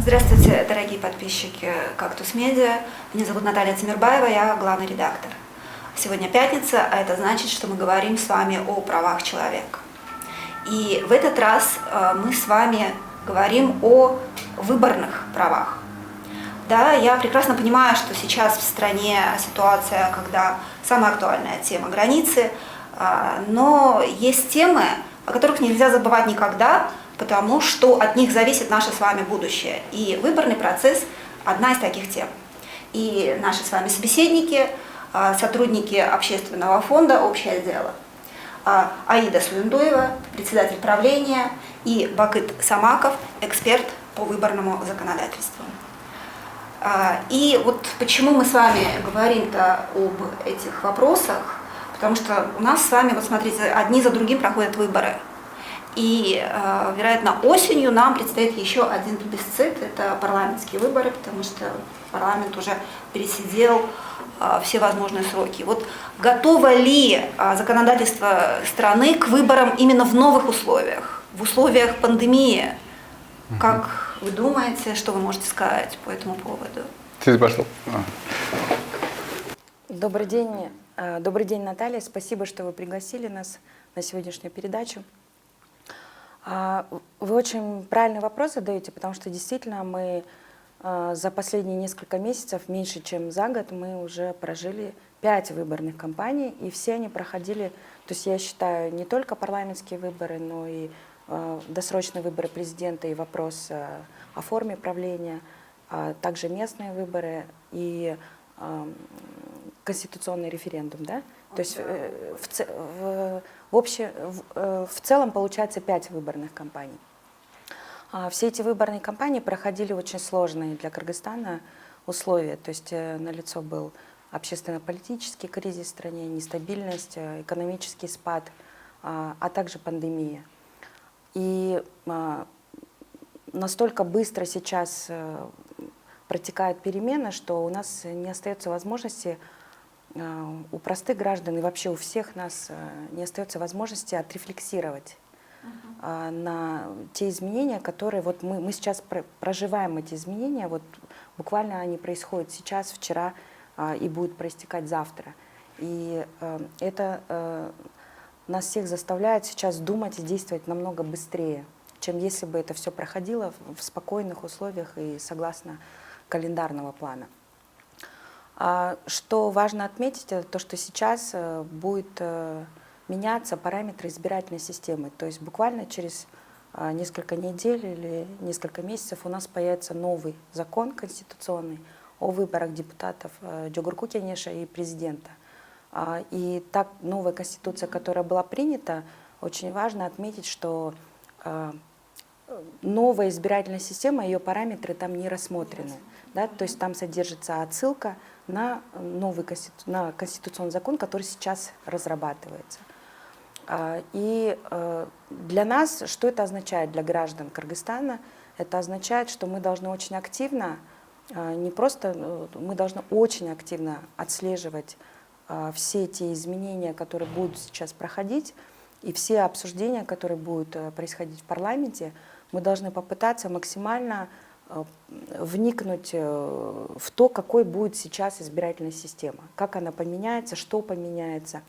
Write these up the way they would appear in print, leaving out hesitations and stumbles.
Здравствуйте, дорогие подписчики «Кактус Медиа». Меня зовут Наталья Цимербаева, я главный редактор. Сегодня пятница, а это значит, что мы говорим с вами о правах человека. И в этот раз мы с вами говорим о выборных правах. Да, я прекрасно понимаю, что сейчас в стране ситуация, когда самая актуальная тема границы, но есть темы, о которых нельзя забывать никогда, потому что от них зависит наше с вами будущее. И выборный процесс – одна из таких тем. И наши с вами собеседники, сотрудники общественного фонда «Общее дело». Аида Суюндуева, председатель правления, и Бакыт Самаков, эксперт по выборному законодательству. И вот почему мы с вами говорим-то об этих вопросах, потому что у нас с вами, вот смотрите, одни за другим проходят выборы. И, вероятно, осенью нам предстоит еще один плебисцит, это парламентские выборы, потому что парламент уже пересидел все возможные сроки. Вот готово ли законодательство страны к выборам именно в новых условиях, в условиях пандемии? Как вы думаете, что вы можете сказать по этому поводу? Добрый день, Наталья. Спасибо, что вы пригласили нас на сегодняшнюю передачу. Вы очень правильный вопрос задаете, потому что действительно мы за последние несколько месяцев, меньше чем за год, мы уже прожили 5 выборных кампаний, и все они проходили, то есть я считаю, не только парламентские выборы, но и досрочные выборы президента и вопрос о форме правления, также местные выборы и конституционный референдум, да? То есть в целом получается 5 выборных кампаний. Все эти выборные кампании проходили очень сложные для Кыргызстана условия. То есть налицо был общественно-политический кризис в стране, нестабильность, экономический спад, а также пандемия. И настолько быстро сейчас протекают перемены, что у нас не остается возможности, у простых граждан и вообще у всех нас не остается возможности отрефлексировать на те изменения, которые вот мы сейчас проживаем эти изменения, вот буквально они происходят сейчас, вчера и будут проистекать завтра. И это нас всех заставляет сейчас думать и действовать намного быстрее, чем если бы это все проходило в спокойных условиях и согласно календарного плана. Что важно отметить, это то, что сейчас будет меняться параметры избирательной системы. То есть буквально через несколько недель или несколько месяцев у нас появится новый закон конституционный о выборах депутатов Джогурку Кенеша и президента. И так новая конституция, которая была принята, очень важно отметить, что новая избирательная система, ее параметры там не рассмотрены. Да? То есть там содержится отсылка на новый конституционный закон, который сейчас разрабатывается. И для нас, что это означает для граждан Кыргызстана? Это означает, что мы должны очень активно, не просто, мы должны очень активно отслеживать все те изменения, которые будут сейчас проходить, и все обсуждения, которые будут происходить в парламенте. Мы должны попытаться максимально вникнуть в то, какой будет сейчас избирательная система, как она поменяется, что поменяется.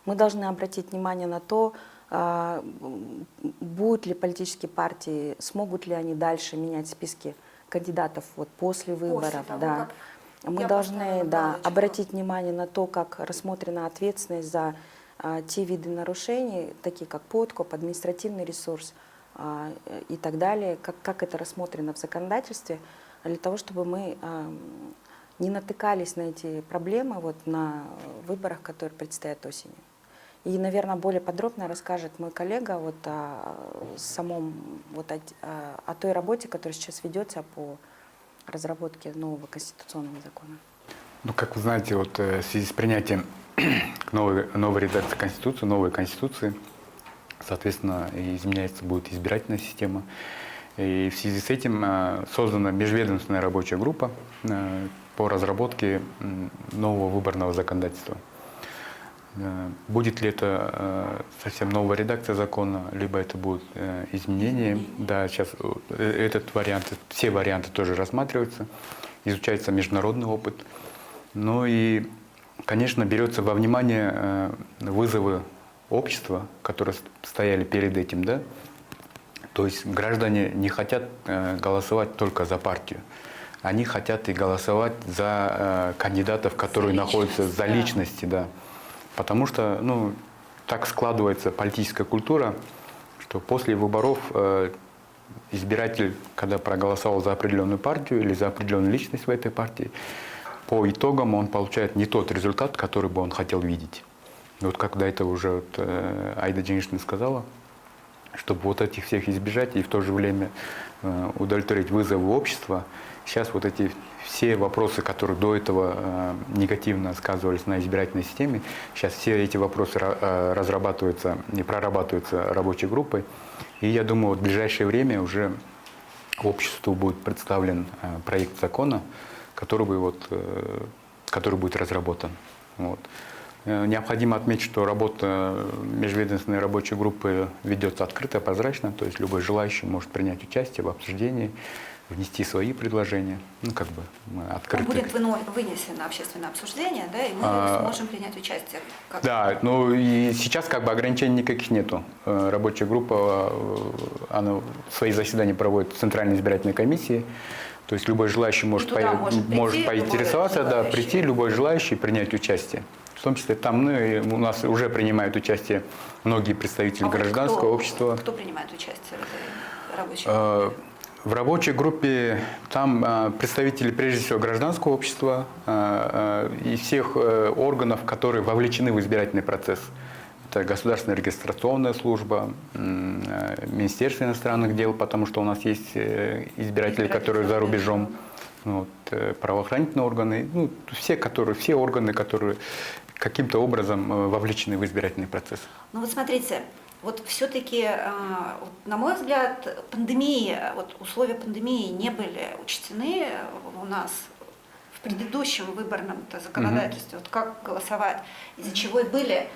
Мы должны обратить внимание на то, будут ли политические партии, смогут ли они дальше менять списки кандидатов вот после выборов. Да. Мы должны обратить внимание на то, как рассмотрена ответственность за те виды нарушений, такие как подкуп, административный ресурс и так далее, как это рассмотрено в законодательстве, для того, чтобы мы не натыкались на эти проблемы вот, на выборах, которые предстоят осенью. И, наверное, более подробно расскажет мой коллега вот о той работе, которая сейчас ведется по разработке нового конституционного закона. Ну, как вы знаете, вот в связи с принятием новой редакции Конституции, новой Конституции, соответственно, изменяется будет избирательная система. И в связи с этим создана межведомственная рабочая группа по разработке нового выборного законодательства. Будет ли это совсем новая редакция закона, либо это будут изменения. Да, сейчас этот вариант, все варианты тоже рассматриваются, изучается международный опыт. Ну и, конечно, берется во внимание вызовы общества, которые стояли перед этим, да. То есть граждане не хотят голосовать только за партию. Они хотят и голосовать за кандидатов, которые находятся за личности, да. Потому что, ну, так складывается политическая культура, что после выборов избиратель, когда проголосовал за определенную партию или за определенную личность в этой партии, по итогам он получает не тот результат, который бы он хотел видеть. И вот когда это уже Аида Денишевна сказала, чтобы вот этих всех избежать и в то же время удовлетворить вызовы общества, сейчас вот эти все вопросы, которые до этого негативно сказывались на избирательной системе, сейчас все эти вопросы разрабатываются и прорабатываются рабочей группой. И я думаю, вот в ближайшее время уже обществу будет представлен проект закона, который будет разработан. Вот. Необходимо отметить, что работа межведомственной рабочей группы ведется открыто, прозрачно, то есть любой желающий может принять участие в обсуждении, внести свои предложения. Ну, как бы мы открыты. Он будет вынесен на общественное обсуждение, да, и мы сможем принять участие. Да, ну и сейчас как бы ограничений никаких нету. Рабочая группа, она свои заседания проводит в Центральной избирательной комиссии. То есть любой желающий может поинтересоваться, да, прийти, любой желающий принять участие. В том числе там, ну, и у нас уже принимают участие многие представители гражданского общества. Кто принимает участие в этой рабочей группе? В рабочей группе там представители, прежде всего, гражданского общества и всех органов, которые вовлечены в избирательный процесс. Это Государственная регистрационная служба, Министерство иностранных дел, потому что у нас есть избиратели, которые за рубежом, вот, правоохранительные органы, ну, все органы, которые каким-то образом вовлечены в избирательный процесс. Ну вот смотрите, вот все-таки, на мой взгляд, условия пандемии не были учтены у нас в предыдущем выборном законодательстве. Вот как голосовать, из-за чего и были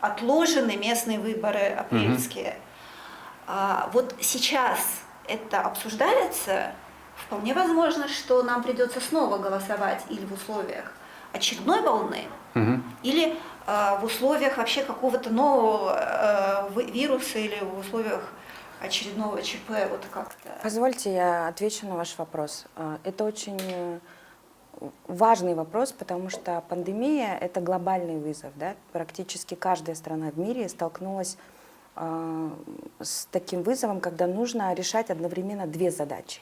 отложены местные выборы апрельские. Вот сейчас это обсуждается, вполне возможно, что нам придется снова голосовать или в условиях очередной волны, или в условиях вообще какого-то нового вируса, или в условиях очередного ЧП, вот как-то. Позвольте, я отвечу на ваш вопрос. Это очень важный вопрос, потому что пандемия – это глобальный вызов. Да? Практически каждая страна в мире столкнулась с таким вызовом, когда нужно решать одновременно две задачи.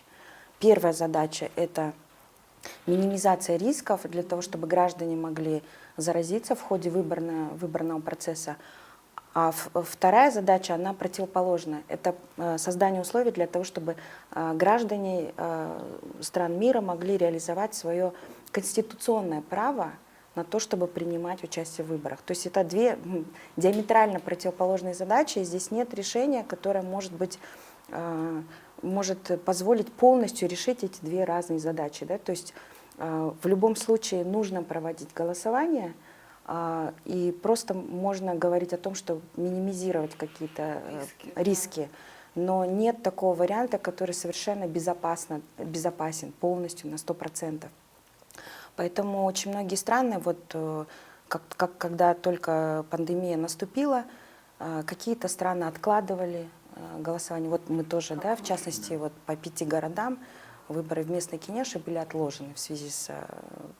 Первая задача – это минимизация рисков для того, чтобы граждане могли заразиться в ходе выборного процесса. А вторая задача, она противоположна. Это создание условий для того, чтобы граждане стран мира могли реализовать свое конституционное право на то, чтобы принимать участие в выборах. То есть это две диаметрально противоположные задачи, и здесь нет решения, которое может позволить полностью решить эти две разные задачи. Да? То есть в любом случае нужно проводить голосование, и просто можно говорить о том, что минимизировать какие-то риски. Но нет такого варианта, который совершенно безопасен полностью на 100%. Поэтому очень многие страны, когда только пандемия наступила, какие-то страны откладывали голосование. Вот мы тоже, да, в частности, вот по 5 городам выборы в местной Кенеше были отложены в связи с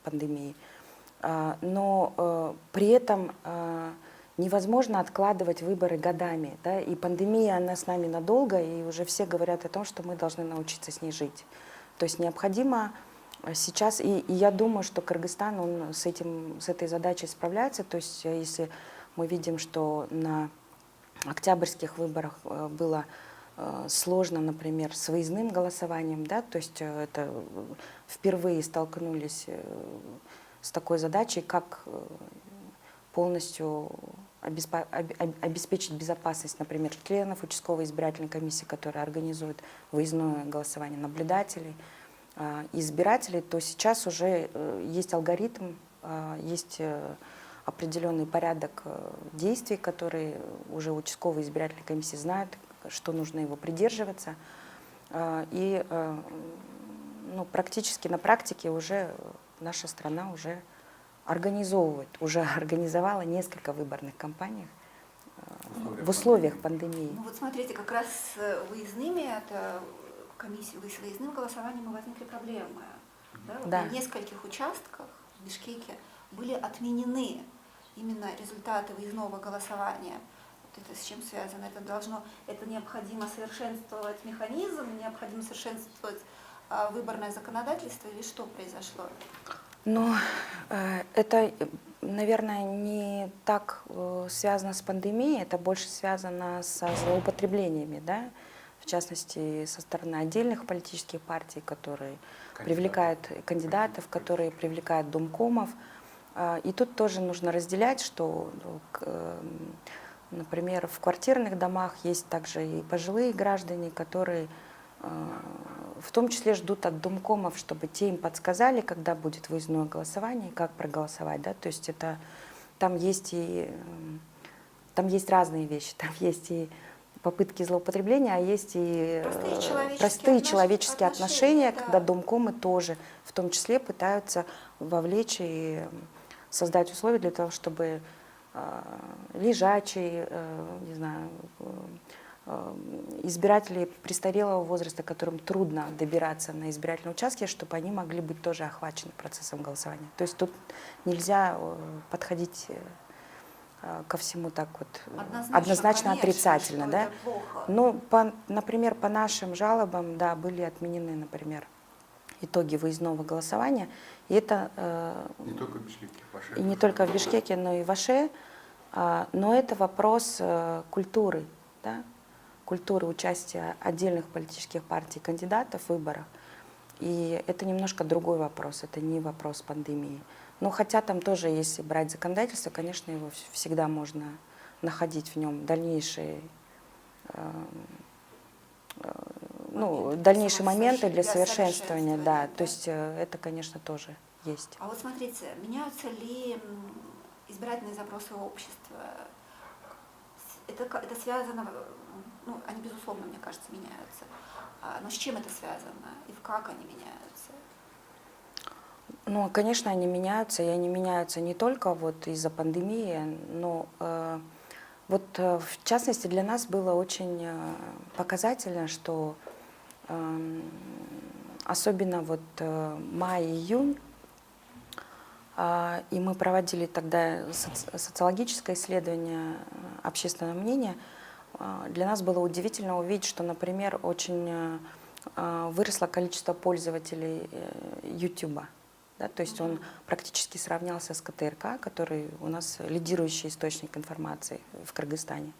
пандемией. Но при этом невозможно откладывать выборы годами. Да? И пандемия, она с нами надолго, и уже все говорят о том, что мы должны научиться с ней жить. То есть необходимо сейчас, и я думаю, что Кыргызстан, он с этой задачей справляется. То есть если мы видим, что на октябрьских выборах было сложно, например, с выездным голосованием, да, то есть это впервые столкнулись с такой задачей, как полностью обеспечить безопасность, например, членов участковой избирательной комиссии, которые организуют выездное голосование, наблюдателей, избирателей, то сейчас уже есть алгоритм, есть определенный порядок действий, которые уже участковые избирательные комиссии знают, что нужно его придерживаться. И ну, практически на практике уже наша страна уже уже организовала несколько выборных кампаний в условиях пандемии. Ну вот смотрите, как раз с выездными, это комиссии, с выездным голосованием возникли проблемы. Да? Вот Да. На нескольких участках в Бишкеке были отменены именно результаты выездного голосования. Вот это с чем связано? Это необходимо совершенствовать механизм, необходимо совершенствовать выборное законодательство или что произошло? Ну, это, наверное, не так связано с пандемией, это больше связано со злоупотреблениями, да? В частности, со стороны отдельных политических партий, которые привлекают кандидатов, которые привлекают домкомов. И тут тоже нужно разделять, что, например, в квартирных домах есть также и пожилые граждане, которые в том числе ждут от домкомов, чтобы те им подсказали, когда будет выездное голосование, как проголосовать. Да? То есть там есть разные вещи, там есть и попытки злоупотребления, а есть и простые человеческие отношения, да. когда домкомы тоже в том числе пытаются вовлечь и создать условия для того, чтобы лежачие, не знаю, избиратели престарелого возраста, которым трудно добираться на избирательные участки, чтобы они могли быть тоже охвачены процессом голосования. То есть тут нельзя подходить ко всему так вот однозначно конечно, отрицательно. что Да? это плохо. Ну, например, по нашим жалобам, да, были отменены, например, итоги выездного голосования. И это Не только в Бишкеке, в Аше. и не только в Бишкеке, но и в Аше. Но это вопрос культуры, да? Культуры участия отдельных политических партий, кандидатов в выборах. И это немножко другой вопрос, это не вопрос пандемии. Но хотя там тоже, если брать законодательство, конечно, его всегда можно находить в нем дальнейшие моменты для совершенствования. Да. То есть это, конечно, тоже есть. А вот смотрите, меняются ли избирательные запросы общества? Это связано, ну, они, безусловно, мне кажется, меняются. Но с чем это связано и как они меняются? Ну, конечно, они меняются, и они меняются не только вот из-за пандемии, но в частности для нас было очень показательно, что особенно май-июнь, и мы проводили тогда социологическое исследование общественного мнения. Для нас было удивительно увидеть, что, например, очень выросло количество пользователей YouTube. Да, то есть он практически сравнялся с КТРК, который у нас лидирующий источник информации в Кыргызстане.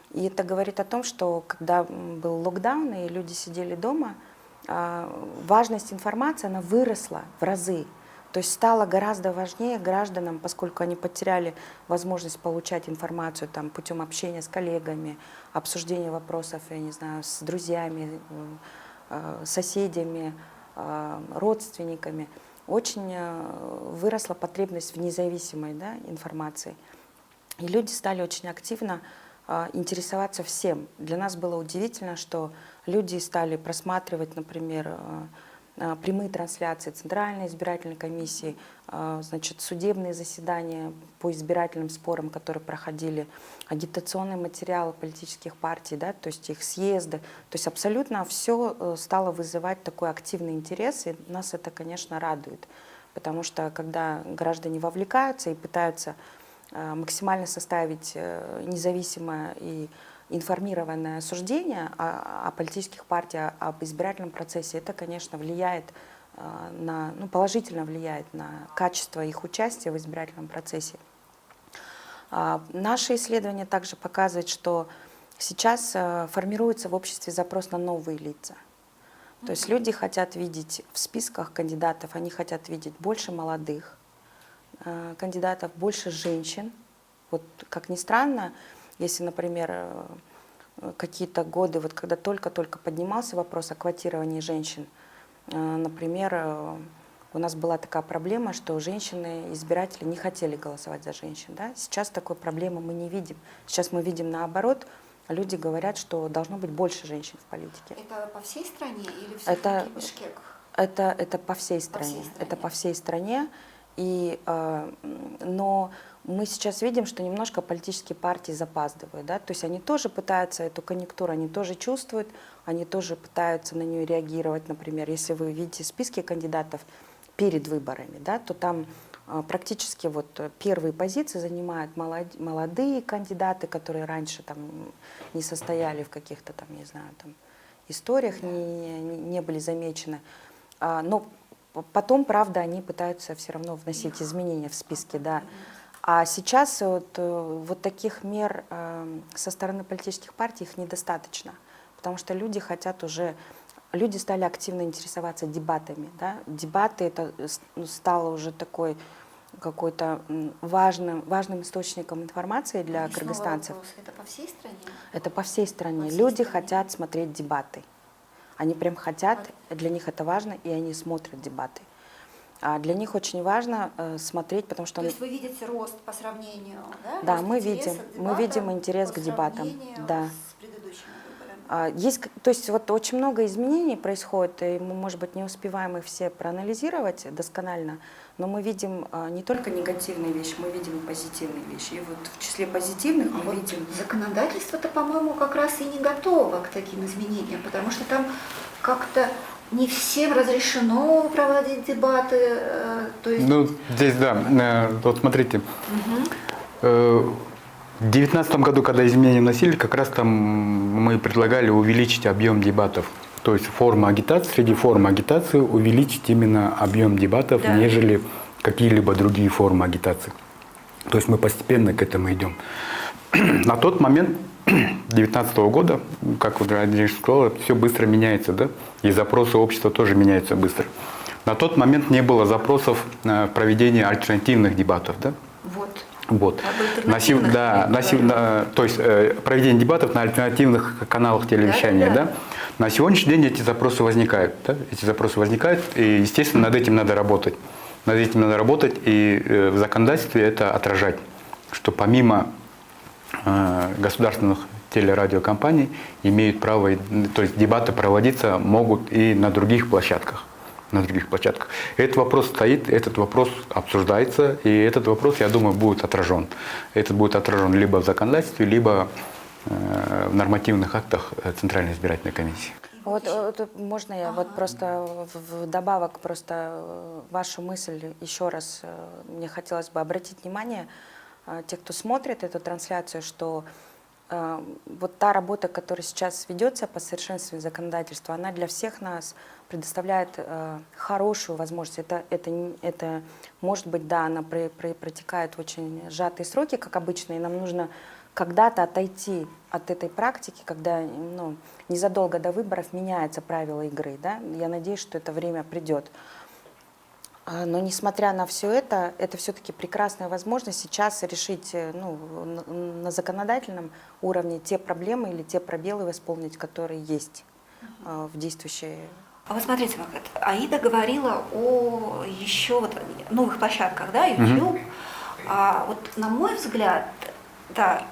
И это говорит о том, что когда был локдаун и люди сидели дома, важность информации она выросла в разы. То есть стало гораздо важнее гражданам, поскольку они потеряли возможность получать информацию там, путем общения с коллегами, обсуждения вопросов, я не знаю, с друзьями, соседями, родственниками. Очень выросла потребность в независимой, да, информации. И люди стали очень активно интересоваться всем. Для нас было удивительно, что люди стали просматривать, например, прямые трансляции Центральной избирательной комиссии, значит, судебные заседания по избирательным спорам, которые проходили, агитационные материалы политических партий, да, то есть их съезды. То есть абсолютно все стало вызывать такой активный интерес, и нас это, конечно, радует. Потому что когда граждане вовлекаются и пытаются максимально составить независимое и информированное суждение о политических партиях, об избирательном процессе, это, конечно, влияет положительно влияет на качество их участия в избирательном процессе. Наше исследование также показывает, что сейчас формируется в обществе запрос на новые лица. То есть люди хотят видеть в списках кандидатов, они хотят видеть больше молодых кандидатов, больше женщин. Вот как ни странно, если, например, какие-то годы, вот когда только-только поднимался вопрос о квотировании женщин, например, у нас была такая проблема, что женщины, избиратели не хотели голосовать за женщин. Да? Сейчас такой проблемы мы не видим. Сейчас мы видим наоборот, люди говорят, что должно быть больше женщин в политике. Это по всей стране или Это- все-таки Бишкек? Это по всей стране. Это по всей стране. Но мы сейчас видим, что немножко политические партии запаздывают. Да? То есть они тоже пытаются эту конъюнктуру, они тоже чувствуют, они тоже пытаются на нее реагировать. Например, если вы видите списки кандидатов перед выборами, да, то там практически вот первые позиции занимают молодые кандидаты, которые раньше там не состояли в каких-то там, не знаю, там историях, не были замечены. Но потом, правда, они пытаются все равно вносить изменения в списки, да. А сейчас вот таких мер со стороны политических партий их недостаточно, потому что люди хотят уже, люди стали активно интересоваться дебатами, да. Дебаты это стало уже такой какой-то важным источником информации для И снова кыргызстанцев. вопрос, это по всей стране? Это по всей стране. По всей Люди стране. хотят смотреть дебаты. Они прям хотят, для них это важно, и они смотрят дебаты. А для них очень важно смотреть, потому что То есть вы видите рост по сравнению, да? Да, рост мы интереса видим, к мы дебатам видим интерес по к дебатам, сравнению да. с предыдущими выборами. Есть, то есть вот очень много изменений происходит, и мы, может быть, не успеваем их все проанализировать досконально, но мы видим не только негативные вещи, мы видим и позитивные вещи. И вот в числе позитивных мы Вот видим... законодательство-то, по-моему, как раз и не готово к таким изменениям, потому что там как-то не всем разрешено проводить дебаты, то есть... Ну, здесь, да, вот смотрите, в 2019 году, когда изменения вносили, как раз там мы предлагали увеличить объем дебатов. То есть среди форм агитации увеличить именно объем дебатов, Да. нежели какие-либо другие формы агитации. То есть мы постепенно к этому идем. На тот момент 2019 года, как вот Андреевна сказала, все быстро меняется, да? И запросы общества тоже меняются быстро. На тот момент не было запросов на проведение альтернативных дебатов, да? Вот. Вот. Об На сев- альтернативных да, мы на сев- говорим. на- то есть проведение дебатов на альтернативных каналах телевещания. Да, да, Да, да. На сегодняшний день эти запросы возникают. Да? Эти запросы возникают, и, естественно, над этим надо работать. Над этим надо работать, и в законодательстве это отражать, что помимо государственных телерадиокомпаний имеют право, то есть дебаты проводиться могут и на других площадках. На других площадках. Этот вопрос стоит, этот вопрос обсуждается, и этот вопрос, я думаю, будет отражен. Этот будет отражен либо в законодательстве, либо в нормативных актах Центральной избирательной комиссии. Вот можно я вот просто вдобавок просто вашу мысль еще раз, мне хотелось бы обратить внимание тех, кто смотрит эту трансляцию, что вот та работа, которая сейчас ведется по совершенствованию законодательства, она для всех нас предоставляет хорошую возможность. Это может быть, да, она протекает в очень сжатые сроки, как обычно, и нам нужно когда-то отойти от этой практики, когда незадолго до выборов меняются правила игры. Да? Я надеюсь, что это время придет. Но несмотря на все это все-таки прекрасная возможность сейчас решить на законодательном уровне те проблемы или те пробелы восполнить, которые есть в действующей. А вот смотрите, Аида говорила о еще вот новых площадках, да, YouTube. Вот на мой взгляд, да,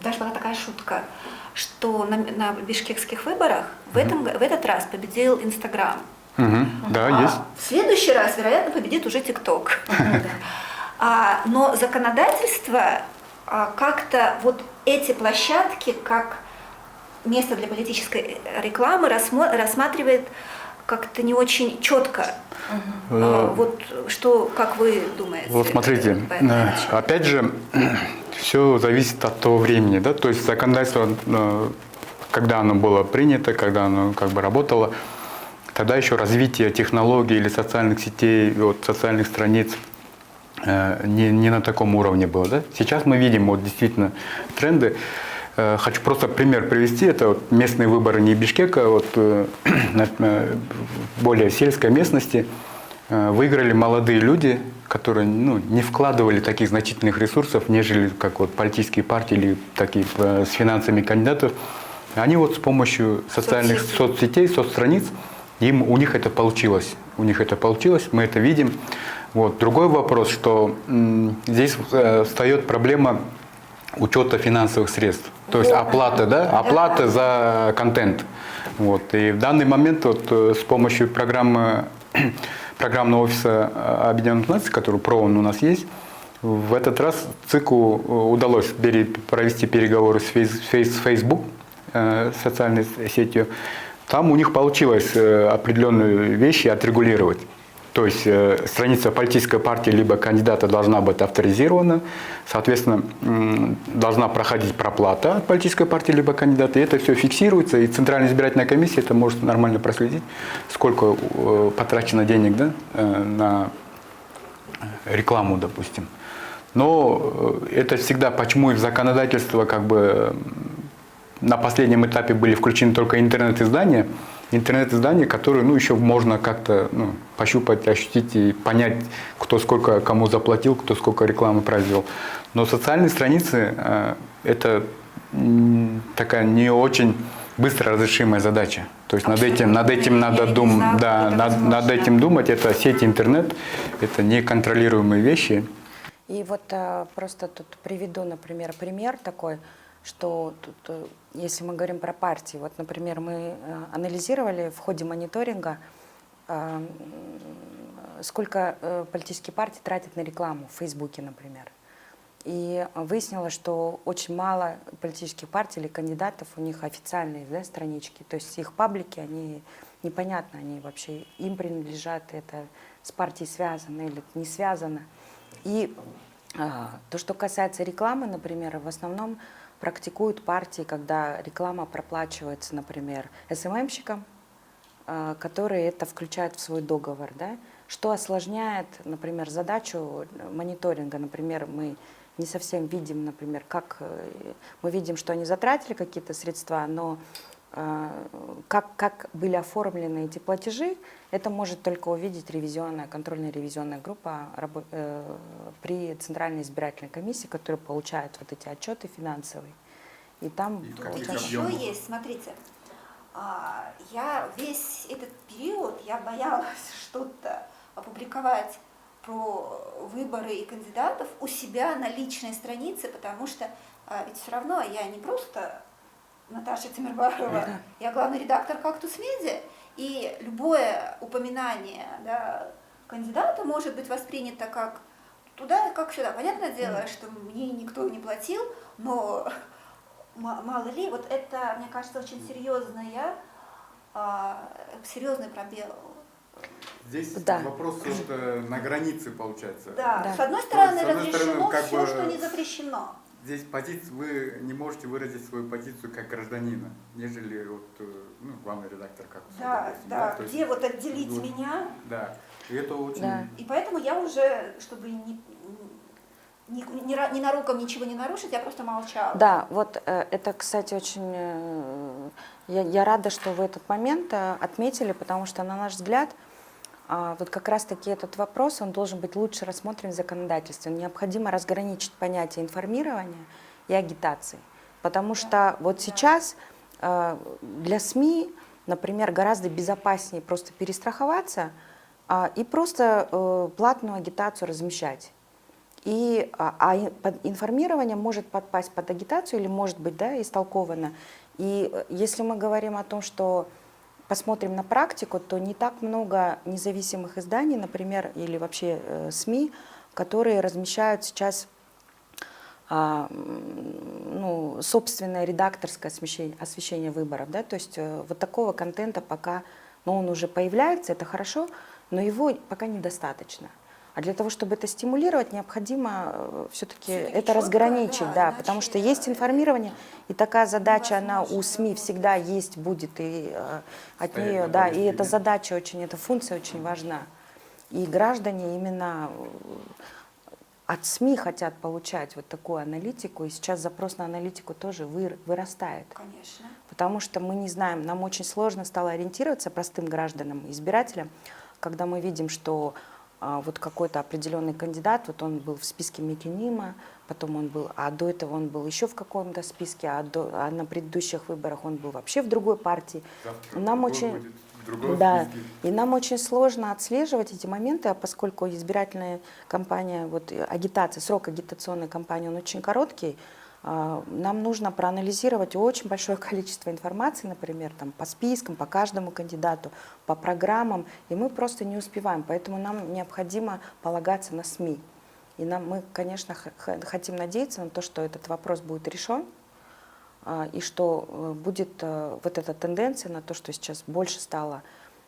даже была такая шутка, что на бишкекских выборах в этот раз победил Инстаграм. Да, есть. В следующий раз, вероятно, победит уже ТикТок. Но законодательство как-то вот эти площадки как место для политической рекламы рассматривает как-то не очень четко. Вот что, как вы думаете? Вот смотрите, опять же, все зависит от того времени, да, то есть законодательство, когда оно было принято, когда оно как бы работало, тогда еще развитие технологий или социальных сетей, вот, социальных страниц не на таком уровне было. Да? Сейчас мы видим вот, действительно тренды. Хочу просто пример привести. Это вот местные выборы не Бишкека, вот, более сельской местности. Выиграли молодые люди, которые не вкладывали таких значительных ресурсов, нежели как вот, политические партии или такие с финансами кандидатов. Они вот с помощью социальных соцсетей, соцстраниц, у них это получилось. у них это получилось, мы это видим. Вот. Другой вопрос, что здесь встает проблема учета финансовых средств, то есть оплаты, да, оплаты за контент. Вот. И в данный момент вот, с помощью программного офиса Объединенных Наций, который ПРООН у нас есть, в этот раз ЦИКу удалось провести переговоры с Facebook, социальной сетью. Там у них получилось определенные вещи отрегулировать. То есть страница политической партии либо кандидата должна быть авторизирована, соответственно, должна проходить проплата от политической партии либо кандидата, и это все фиксируется, и Центральная избирательная комиссия это может нормально проследить, сколько потрачено денег, да, на рекламу, допустим. Но это всегда, почему и в законодательство как бы на последнем этапе были включены только интернет-издания, которые еще можно как-то пощупать, ощутить и понять, кто сколько кому заплатил, кто сколько рекламы произвел. Но социальные страницы это такая не очень быстро разрешимая задача. То есть над этим надо думать, над этим думать. Это сеть интернет, это неконтролируемые вещи. И вот просто тут приведу, например, пример такой, что тут, если мы говорим про партии, вот, например, мы анализировали в ходе мониторинга, сколько политические партии тратят на рекламу в Фейсбуке, например. И выяснилось, что очень мало политических партий или кандидатов, у них официальные, да, странички, то есть их паблики, они непонятно, они вообще им принадлежат, это с партией связано или не связано. И то, что касается рекламы, например, в основном практикуют партии, когда реклама проплачивается, например, СММщикам, которые это включают в свой договор, да? Что осложняет, например, задачу мониторинга. Например, мы не совсем видим, например, как мы видим, что они затратили какие-то средства, но как были оформлены эти платежи, это может только увидеть контрольная ревизионная группа при Центральной избирательной комиссии, которая получает вот эти отчеты финансовые. И там еще есть, смотрите, я весь этот период я боялась что-то опубликовать про выборы и кандидатов у себя на личной странице, потому что ведь все равно я не просто Наташа Тимирбаева, я главный редактор «Кактус Медиа», и любое упоминание, да, кандидата может быть воспринято как туда, как сюда. Понятное дело, что мне никто не платил, но мало ли, вот это, мне кажется, очень серьезный пробел. Здесь да. вопрос на границе получается. Да. С одной стороны, разрешено как все, бы, что не запрещено. Здесь вы не можете выразить свою позицию как гражданина, нежели главный редактор как Да. Где вот отделить меня? Да. И это очень. Да. И поэтому я уже, чтобы ненароком ничего не нарушить, я просто молчала. Да, вот это, кстати, очень... Я рада, что вы этот момент отметили, потому что, на наш взгляд, вот как раз-таки этот вопрос, он должен быть лучше рассмотрен в законодательстве. Необходимо разграничить понятие информирования и агитации. Потому что вот сейчас для СМИ, например, гораздо безопаснее просто перестраховаться и просто платную агитацию размещать. Информирование может подпасть под агитацию или может быть, да, истолковано. И если мы говорим о том, что посмотрим на практику, то не так много независимых изданий, например, или вообще СМИ, которые размещают сейчас собственное редакторское освещение выборов. Да? То есть вот такого контента пока, он уже появляется, это хорошо, но его пока недостаточно. А для того, чтобы это стимулировать, необходимо все-таки это разграничить, да, потому что есть информирование, и такая задача, она у СМИ всегда есть, будет, и от нее, да, и эта задача эта функция очень важна. И граждане именно от СМИ хотят получать вот такую аналитику, и сейчас запрос на аналитику тоже вырастает. Конечно. Потому что мы не знаем, нам очень сложно стало ориентироваться простым гражданам, избирателям, когда мы видим, что вот какой-то определенный кандидат, вот он был в списке Мекенима, потом он был, до этого он был еще в каком-то списке, а на предыдущих выборах он был вообще в другой партии. Завтра Нам очень... будет другого Да, списка. и нам очень сложно отслеживать эти моменты, а поскольку избирательная кампания, вот агитация, срок агитационной кампании, он очень короткий, нам нужно проанализировать очень большое количество информации, например, там, по спискам, по каждому кандидату, по программам, и мы просто не успеваем, поэтому нам необходимо полагаться на СМИ. И мы, конечно, хотим надеяться на то, что этот вопрос будет решен, и что будет вот эта тенденция на то, что сейчас больше стало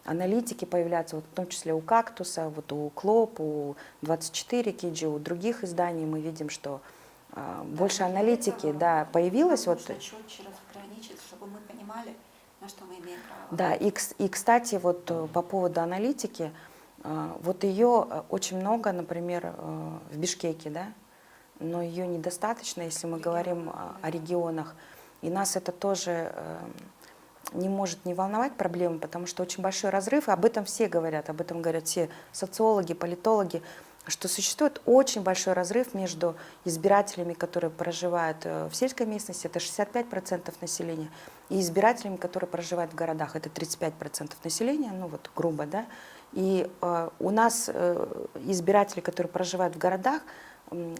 аналитики появляться, вот в том числе у «Кактуса», вот у «Клоп», у 24 KG, у других изданий мы видим, что больше аналитики, да, появилось. Вот, нужно четче разграничить, чтобы мы понимали, на что мы имеем право. да, и, кстати, вот по поводу аналитики, вот ее очень много, например, в Бишкеке, да, но ее недостаточно, если мы говорим о регионах. И нас это тоже не может не волновать проблемы, потому что очень большой разрыв, и об этом все говорят, об этом говорят все социологи, политологи, что существует очень большой разрыв между избирателями, которые проживают в сельской местности, это 65% населения, и избирателями, которые проживают в городах, это 35% населения, ну вот грубо, да. И у нас избиратели, которые проживают в городах,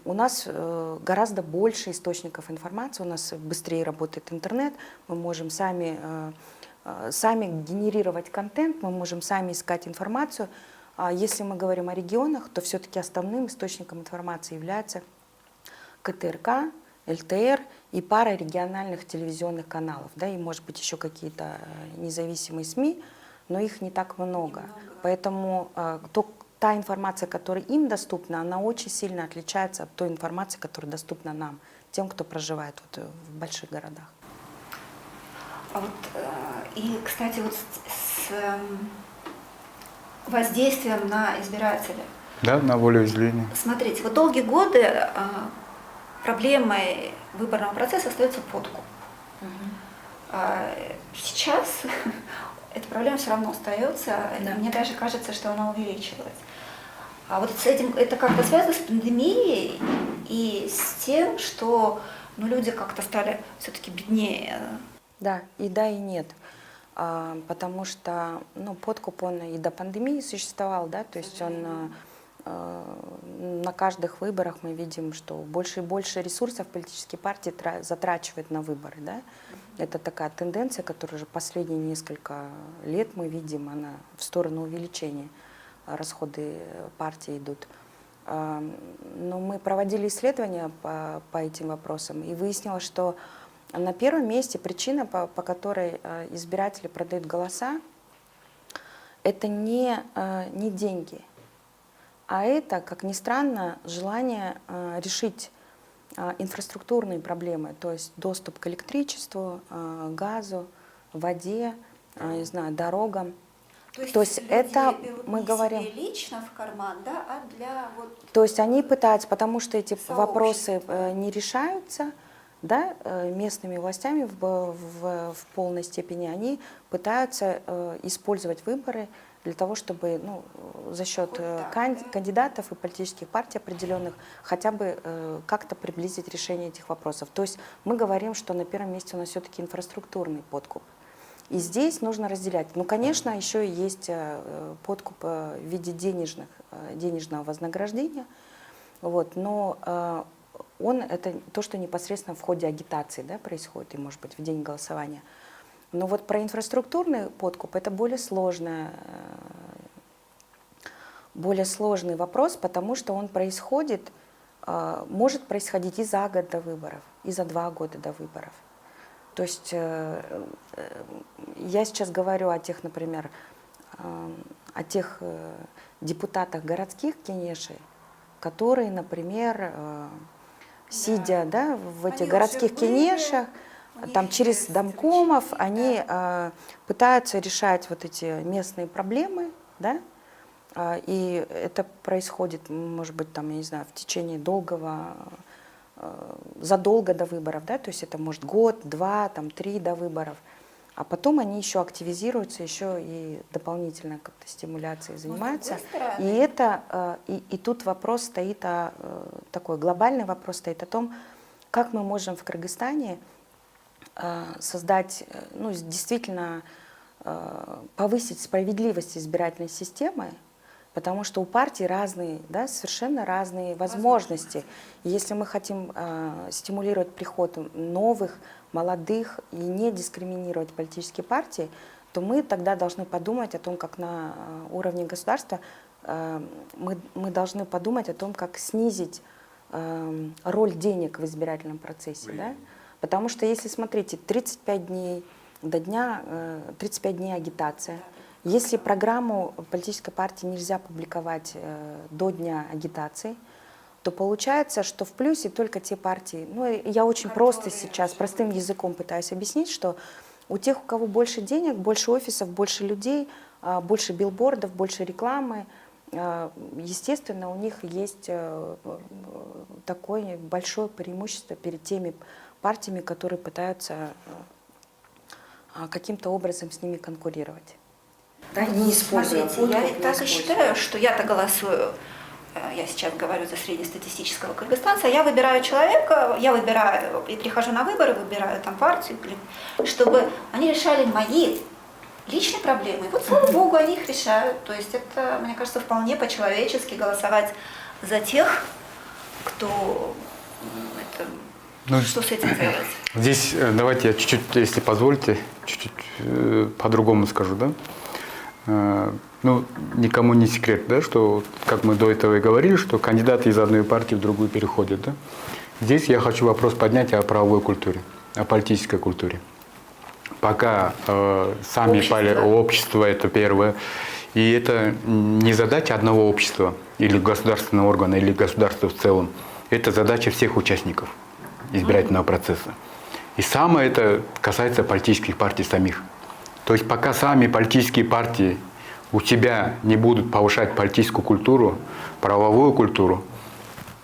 у нас гораздо больше источников информации, у нас быстрее работает интернет, мы можем сами генерировать контент, мы можем сами искать информацию. А если мы говорим о регионах, то все-таки основным источником информации является КТРК, ЛТР и пара региональных телевизионных каналов, да, и, может быть, еще какие-то независимые СМИ, но их не так много. Поэтому та информация, которая им доступна, она очень сильно отличается от той информации, которая доступна нам, тем, кто проживает вот в больших городах. И, кстати, вот с воздействием на избирателя. Да, на волеизъявление. Смотрите, вот долгие годы проблемой выборного процесса остается подкуп. Сейчас эта проблема все равно остается, Да. мне даже кажется, что она увеличилась. А вот с этим это как-то связано с пандемией и с тем, что люди как-то стали все-таки беднее. Да, и нет. Потому что подкуп, он и до пандемии существовал, да, то есть он на каждых выборах мы видим, что больше и больше ресурсов политические партии затрачивают на выборы, да. Это такая тенденция, которую уже последние несколько лет мы видим, она в сторону увеличения, расходы партии идут. Но мы проводили исследования по этим вопросам, и выяснилось, что на первом месте причина, по которой избиратели продают голоса, это не деньги, а это, как ни странно, желание решить инфраструктурные проблемы, то есть доступ к электричеству, газу, воде, не знаю, дорогам. То есть это мы говорим себе лично в карман, да, а для вот. То есть они пытаются, потому что эти вопросы сообщества. не решаются, да, местными властями в полной степени, они пытаются использовать выборы для того, чтобы за счет кандидатов и политических партий определенных хотя бы как-то приблизить решение этих вопросов. То есть мы говорим, что на первом месте у нас все-таки инфраструктурный подкуп. И здесь нужно разделять. Конечно, еще есть подкуп в виде денежного вознаграждения, но это то, что непосредственно в ходе агитации, да, происходит, и, может быть, в день голосования. Но вот про инфраструктурный подкуп это более сложный вопрос, потому что он может происходить и за год до выборов, и за 2 года до выборов. То есть я сейчас говорю о тех, например, о тех депутатах городских кенешей, которые, например, сидя, да, в этих городских кенешах, там через домкомов, они пытаются решать вот эти местные проблемы, да, и это происходит, может быть, там, я не знаю, в течение задолго до выборов, да, то есть это может год, 2, там, 3 до выборов, а потом они еще активизируются, еще и дополнительно как-то стимуляцией занимаются. И тут вопрос стоит такой глобальный вопрос стоит о том, как мы можем в Кыргызстане создать действительно повысить справедливость избирательной системы, потому что у партий разные, да, совершенно разные возможности. И если мы хотим стимулировать приход новых, молодых и не дискриминировать политические партии, то мы тогда должны подумать о том, как на уровне государства мы должны подумать о том, как снизить роль денег в избирательном процессе. Да? Потому что если, смотрите, 35 дней до дня, 35 дней агитация. Если программу политической партии нельзя публиковать до дня агитации, то получается, что в плюсе только те партии. Ну, я очень просто сейчас, простым языком пытаюсь объяснить, что у тех, у кого больше денег, больше офисов, больше людей, больше билбордов, больше рекламы, естественно, у них есть такое большое преимущество перед теми партиями, которые пытаются каким-то образом с ними конкурировать. Да, не используя Смотрите, я так и считаю, что я-то голосую, я сейчас говорю за среднестатистического кыргызстанца, я выбираю человека, я выбираю и прихожу на выборы, выбираю там партию, чтобы они решали мои личные проблемы. И вот, слава богу, они их решают. То есть это, мне кажется, вполне по-человечески голосовать за тех, кто... что с этим делать? Здесь давайте я чуть-чуть, если позволите, чуть-чуть по-другому скажу, да? Ну, никому не секрет, да, что, как мы до этого и говорили, что кандидаты из одной партии в другую переходят, да? Здесь я хочу вопрос поднять о правовой культуре, о политической культуре. Пока общество это первое, и это не задача одного общества или государственного органа, или государства в целом, это задача всех участников избирательного процесса. И самое это касается политических партий самих. То есть пока сами политические партии у себя не будут повышать политическую культуру, правовую культуру,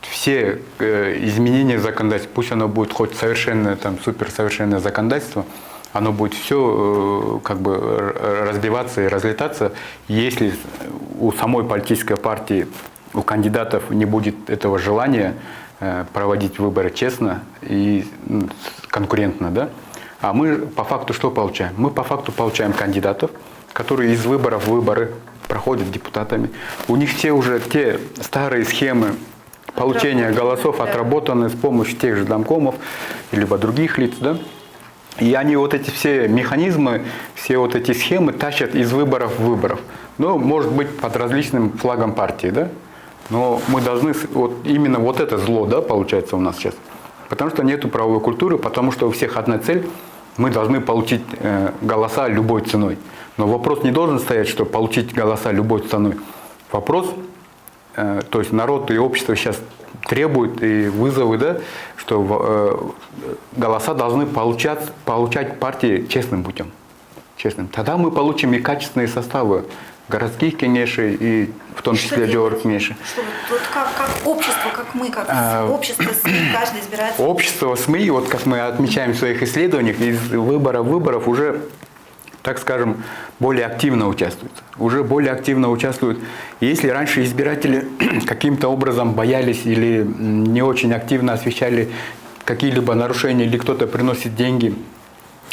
все изменения законодательства, пусть оно будет хоть совершенное, там, суперсовершенное законодательство, оно будет все как бы разбиваться и разлетаться, если у самой политической партии, у кандидатов не будет этого желания проводить выборы честно и конкурентно, да? А мы по факту что получаем? Мы по факту получаем кандидатов, которые из выборов в выборы проходят депутатами. У них все уже те старые схемы получения голосов отработаны с помощью тех же домкомов, либо других лиц, да? И они вот эти все механизмы, все вот эти схемы тащат из выборов в выборов. Ну, может быть, под различным флагом партии, да? Но мы должны, вот именно вот это зло, да, получается у нас сейчас. Потому что нету правовой культуры, потому что у всех одна цель, мы должны получить голоса любой ценой. Но вопрос не должен стоять, что получить голоса любой ценой. Вопрос, то есть народ и общество сейчас требуют и вызовы, да, что голоса должны получать партии честным путем. Честным. Тогда мы получим и качественные составы городских кенешей, и в том числе делать кенешей. Вот как общество, как мы, как общество СМИ, каждый избиратель. Общество СМИ, вот как мы отмечаем в своих исследованиях, из выборов уже, так скажем, более активно участвуют. Уже более активно участвуют. И если раньше избиратели каким-то образом боялись или не очень активно освещали какие-либо нарушения, или кто-то приносит деньги,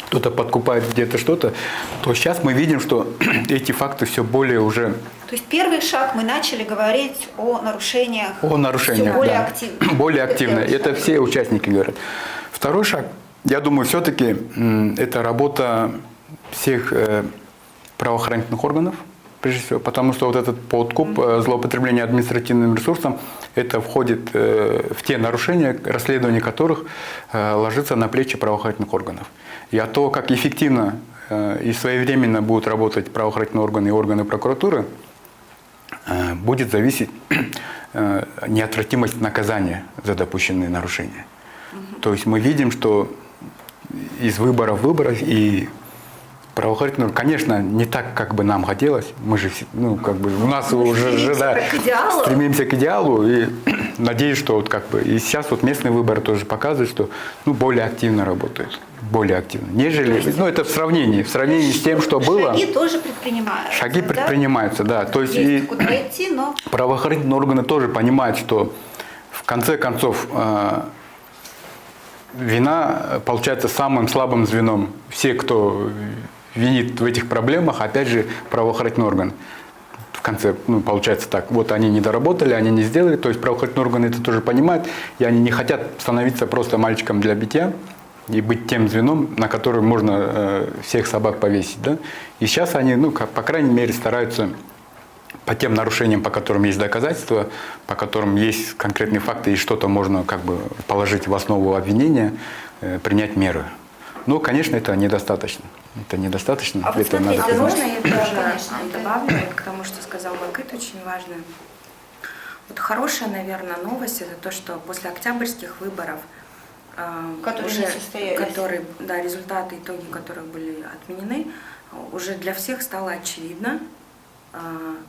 кто-то подкупает где-то что-то, то сейчас мы видим, что эти факты все более уже... То есть первый шаг мы начали говорить о нарушениях. О нарушениях, все более да. активно. Более активно. Это все участники говорят. Второй шаг, я думаю, все-таки это работа всех правоохранительных органов, прежде всего, потому что вот этот подкуп, злоупотребление административным ресурсом, это входит в те нарушения, расследование которых ложится на плечи правоохранительных органов. И от того, как эффективно и своевременно будут работать правоохранительные органы и органы прокуратуры, будет зависеть неотвратимость наказания за допущенные нарушения. То есть мы видим, что из выборов в выборы и правоохранительные, конечно, не так, как бы нам хотелось. Мы же, ну, как бы, у нас уже стремимся к идеалу. И надеюсь, что вот как бы и сейчас вот местные выборы тоже показывают, что ну, более активно работают. Более активно. Нежели, ну, это в сравнении с тем, что было. Шаги тоже предпринимаются. Шаги предпринимаются, да. То есть и куда идти, но... правоохранительные органы тоже понимают, что в конце концов вина получается самым слабым звеном. Все, кто винит в этих проблемах, опять же, правоохранительный орган. В конце, получается так, вот они не доработали, они не сделали, то есть правоохранительные органы это тоже понимают, и они не хотят становиться просто мальчиком для битья и быть тем звеном, на который можно всех собак повесить. Да? И сейчас они, по крайней мере, стараются по тем нарушениям, по которым есть доказательства, по которым есть конкретные факты и что-то можно положить в основу обвинения, принять меры. Но, конечно, это недостаточно. Это недостаточно. А вот это смотрите, надо Можно признать. я тоже конечно, добавлю к тому, что сказал Бакыт, очень важно. Вот хорошая, наверное, новость – это то, что после октябрьских выборов, Которые не состоялись. результаты, итоги которых были отменены, уже для всех стало очевидно,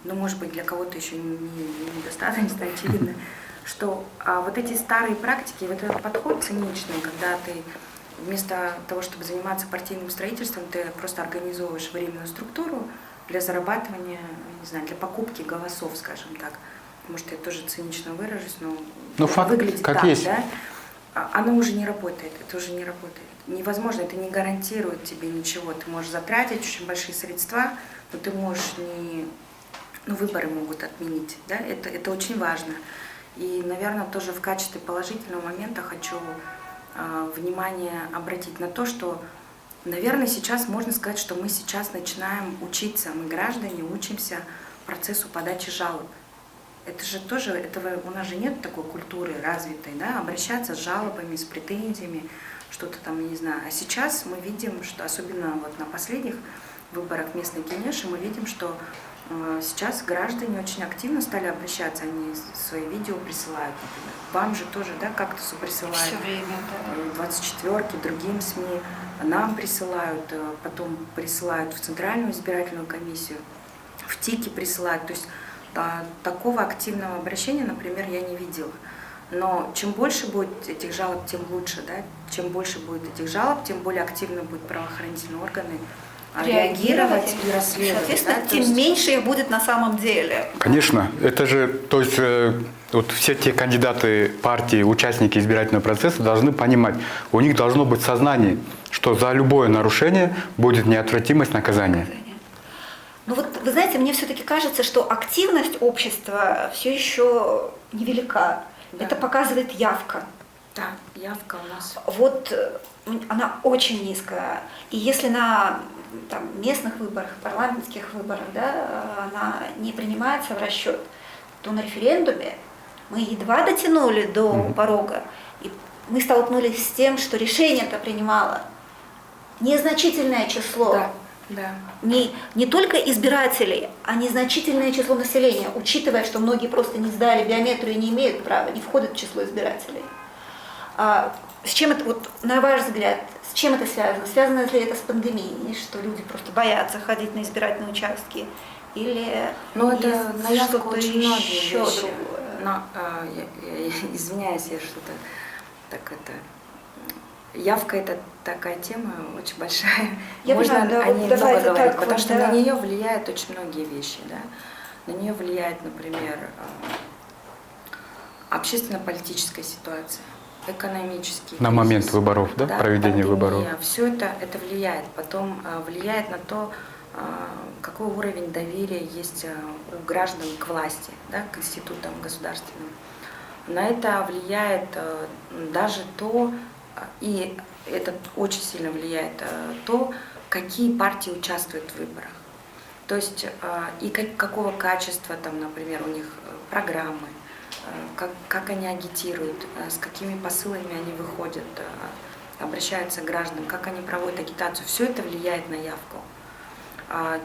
может быть, для кого-то еще недостаточно очевидно, что вот эти старые практики, вот этот подход циничный, когда ты вместо того, чтобы заниматься партийным строительством, ты просто организовываешь временную структуру для зарабатывания, не знаю, для покупки голосов, скажем так. Может, я тоже цинично выражусь, но факт, выглядит как так, есть. да? Оно уже не работает, это уже не работает. Невозможно, это не гарантирует тебе ничего. Ты можешь затратить очень большие средства, но ты можешь не... выборы могут отменить, да? Это очень важно. И, наверное, тоже в качестве положительного момента хочу внимание обратить на то, что, наверное, сейчас можно сказать, что мы сейчас начинаем учиться, мы, граждане, учимся процессу подачи жалоб. Это же тоже, у нас же нет такой культуры развитой, да, обращаться с жалобами, с претензиями, что-то там, не знаю. А сейчас мы видим, что особенно вот на последних выборах местной Кенеши мы видим, что сейчас граждане очень активно стали обращаться, они свои видео присылают, например. Вам же тоже, да, кактусу присылают. Все время, да. 24-ки, другим СМИ, нам присылают, потом присылают в Центральную избирательную комиссию, в ТИКи присылают. То есть такого активного обращения, например, я не видела. Но чем больше будет этих жалоб, тем лучше, да? Чем больше будет этих жалоб, тем более активно будут правоохранительные органы реагировать и расследовать. Соответственно, да? тем меньше их будет на самом деле. Конечно, это же, то есть вот все те кандидаты партии, участники избирательного процесса должны понимать, у них должно быть сознание, что за любое нарушение будет неотвратимость наказания. Ну вот, вы знаете, мне все-таки кажется, что активность общества все еще невелика. Да. Это показывает явка. Да, явка у нас. Вот она очень низкая. И если на местных выборах, парламентских выборах, да, она не принимается в расчет, то на референдуме мы едва дотянули до порога. И мы столкнулись с тем, что решение-то принимало незначительное число. Да, да. Не только избирателей, а незначительное число населения, учитывая, что многие просто не сдали биометрию и не имеют права, не входят в число избирателей. С чем это, вот, на ваш взгляд, с чем это связано? Связано ли это с пандемией, что люди просто боятся ходить на избирательные участки? Или Это есть на явку что-то очень многие еще вещи. другое? Я извиняюсь, я что-то так это... Явка – это такая тема очень большая. Я Можно понимаю, да, о ней давайте много говорить, так потому вот, что да. на нее влияют очень многие вещи. Да? На нее влияет, например, общественно-политическая ситуация, экономические На момент выборов, да, проведения выборов. Все это влияет. Потом влияет на то, какой уровень доверия есть у граждан к власти, да, к институтам государственным. На это влияет даже то, и это очень сильно влияет то, какие партии участвуют в выборах. То есть и какого качества там, например, у них программы, как они агитируют, с какими посылами они выходят, обращаются к гражданам, как они проводят агитацию. Все это влияет на явку.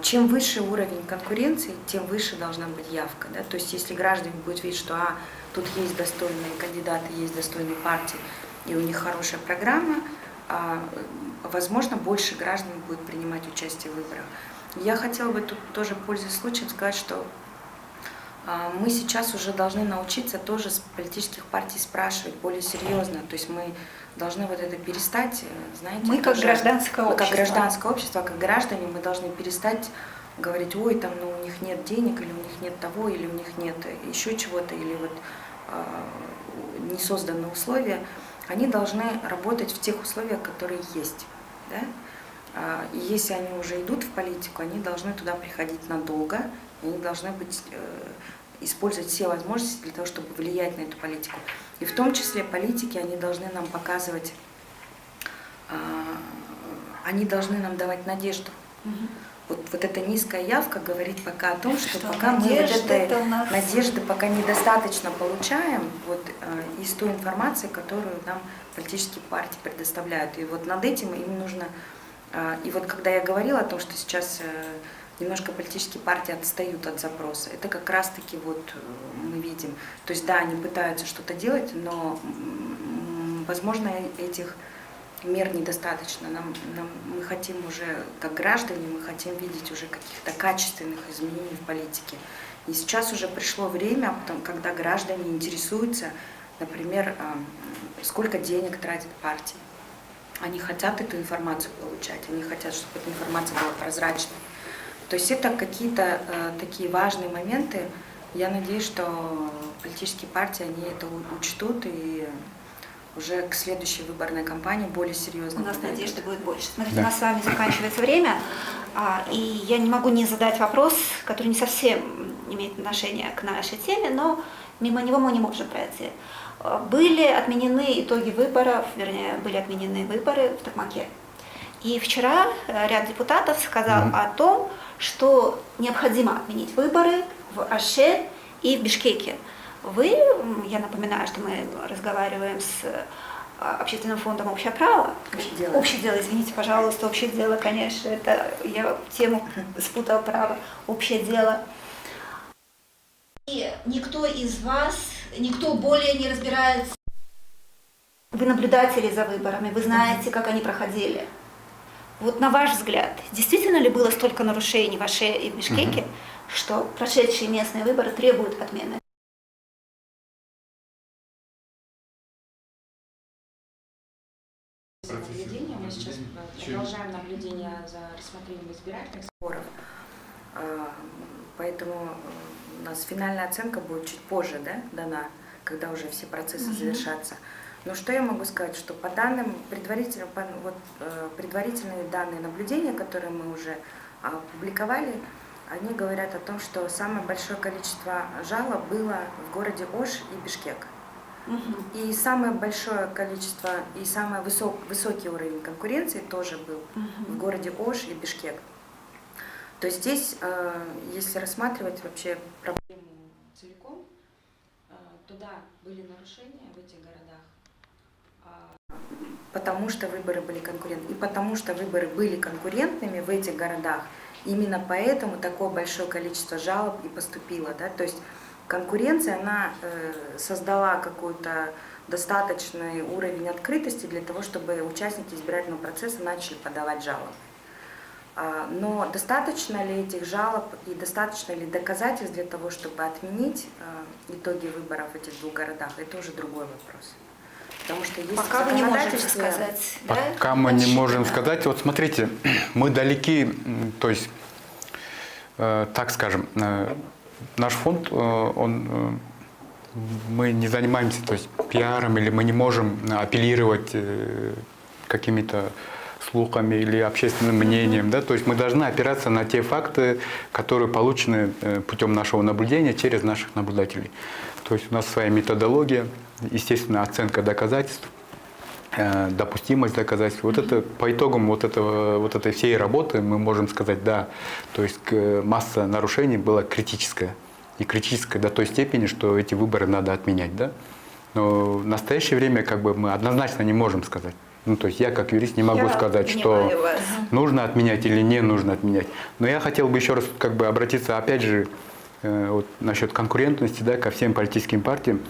Чем выше уровень конкуренции, тем выше должна быть явка. Да? То есть если граждане будут видеть, что тут есть достойные кандидаты, есть достойные партии, и у них хорошая программа, возможно, больше граждан будет принимать участие в выборах. Я хотела бы тут тоже, пользуясь случаем, сказать, что мы сейчас уже должны научиться тоже с политических партий спрашивать более серьезно. То есть мы должны вот это перестать, знаете... Мы как гражданское общество. Как гражданское общество, как граждане, мы должны перестать говорить, ой, там, у них нет денег, или у них нет того, или у них нет еще чего-то, или вот не созданы условия. Они должны работать в тех условиях, которые есть. Да? И если они уже идут в политику, они должны туда приходить надолго, и они должны быть, использовать все возможности для того, чтобы влиять на эту политику. И в том числе политики, они должны нам показывать, они должны нам давать надежду. Вот эта низкая явка говорит пока о том, что пока мы вот этой надежды пока недостаточно получаем из той информации, которую нам политические партии предоставляют. И вот над этим им нужно... И вот когда я говорила о том, что сейчас немножко политические партии отстают от запроса, это как раз-таки мы видим. То есть да, они пытаются что-то делать, но, возможно, этих мер недостаточно. Мы хотим уже, как граждане, мы хотим видеть уже каких-то качественных изменений в политике. И сейчас уже пришло время, когда граждане интересуются, например, сколько денег тратит партия. Они хотят эту информацию получать, они хотят, чтобы эта информация была прозрачной. То есть это какие-то такие важные моменты. Я надеюсь, что политические партии, они это учтут и уже к следующей выборной кампании более серьезно. У нас подойдут. надежды будет больше. Смотрите, у нас с вами заканчивается время, и я не могу не задать вопрос, который не совсем имеет отношение к нашей теме, но мимо него мы не можем пройти. Были отменены итоги выборов, вернее, были отменены выборы в Токмаке. И вчера ряд депутатов сказал о том, что необходимо отменить выборы в Аше и в Бишкеке. Я напоминаю, что мы разговариваем с общественным фондом «Общее право». Общее дело, извините, пожалуйста, общее дело, конечно, это я тему спутала, право, общее дело. И никто из вас, никто более не разбирается. Вы наблюдатели за выборами, вы знаете, как они проходили. Вот на ваш взгляд, действительно ли было столько нарушений в Аше и в Бишкеке, что прошедшие местные выборы требуют отмены? Наблюдение. Мы сейчас продолжаем наблюдение за рассмотрением избирательных споров. Поэтому у нас финальная оценка будет чуть позже, дана, когда уже все процессы завершатся. Но что я могу сказать, что по данным предварительные данные наблюдения, которые мы уже опубликовали, они говорят о том, что самое большое количество жалоб было в городе Ош и Бишкек. И самое большое количество и самый высокий уровень конкуренции тоже был в городе Ош и Бишкек. То есть здесь, если рассматривать вообще проблему целиком, то да, были нарушения в этих городах, потому что выборы были конкурентными. И потому что выборы были конкурентными в этих городах, именно поэтому такое большое количество жалоб и поступило. То есть конкуренция, она создала какой-то достаточный уровень открытости для того, чтобы участники избирательного процесса начали подавать жалобы. Но достаточно ли этих жалоб и достаточно ли доказательств для того, чтобы отменить итоги выборов в этих двух городах, это уже другой вопрос. Потому что есть пока вы не можете сказать. Пока мы не можем сказать. Вот смотрите, мы далеки, то есть, так скажем, наш фонд, мы не занимаемся, то есть, пиаром, или мы не можем апеллировать какими-то слухами или общественным мнением, то есть мы должны опираться на те факты, которые получены путем нашего наблюдения через наших наблюдателей. То есть у нас своя методология, естественно, оценка доказательств, допустимость доказательств. Вот это по итогам вот этой всей работы мы можем сказать, да, то есть масса нарушений была критическая. И критическая до той степени, что эти выборы надо отменять, Но в настоящее время мы однозначно не можем сказать. То есть я как юрист не могу сказать, что нужно отменять или не нужно отменять. Но я хотел бы еще раз обратиться, опять же, насчет конкурентности, ко всем политическим партиям.